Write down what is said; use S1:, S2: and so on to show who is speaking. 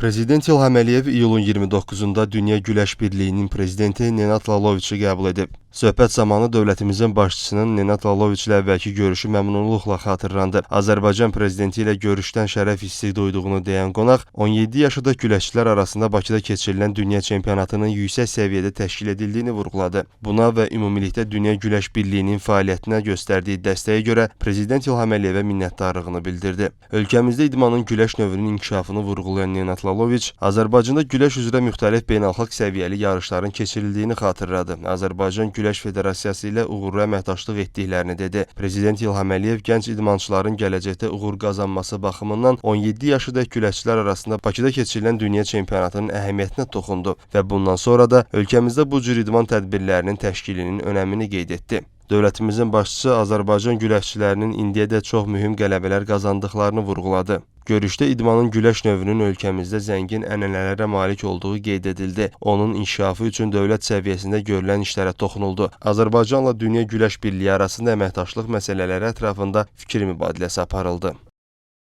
S1: Prezident İlham Əliyev iyulun 29-da Dünya Güləş Birliyinin prezidenti Nenad Laloviçi qəbul edib. Söhbət zamanı dövlətimizin başçısının Nenad Laloviç ilə əvvəlki görüşü məmnunluqla xatırlandı. Azərbaycan prezidenti ilə görüşdən şərəf hissi duyduğunu deyən qonaq, 17 yaşında güləşçilər arasında Bakıda keçirilən dünya çempionatının yüksək səviyyədə təşkil edildiyini vurğuladı. Buna və ümumilikdə Dünya Güləş Birliyinin fəaliyyətinə göstərdiyi dəstəyə görə Prezident İlham Əliyevə minnətdarlığını bildirdi. Ölkəmizdə idmanın güləş növünün inkişafını vurğulayan Nenad Laloviç, Azərbaycanda güləş üzrə müxtəlif beynəlxalq səviyyəli yarışların keçirildiyini xatırladı. Azərbaycan Güləş Federasiyası ilə uğurlu əməkdaşlıq etdiklərini dedi. Prezident İlham Əliyev gənc idmançıların gələcəkdə uğur qazanması baxımından 17 yaşındakı güləşçilər arasında Bakıda keçirilən dünya çempionatının əhəmiyyətinə toxundu və bundan sonra da ölkəmizdə bu cür idman tədbirlərinin təşkilinin önəmini qeyd etdi. Dövlətimizin başçısı Azərbaycan güləşçilərinin indiyədək çox mühüm qələbələr qazandıqlarını vurğuladı. Görüşdə idmanın güləş növünün ölkəmizdə zəngin ənənələrə malik olduğu qeyd edildi. Onun inkişafı üçün dövlət səviyyəsində görülən işlərə toxunuldu. Azərbaycanla Dünya Güləş Birliyi arasında əməkdaşlıq məsələləri ətrafında fikir mübadiləsi aparıldı.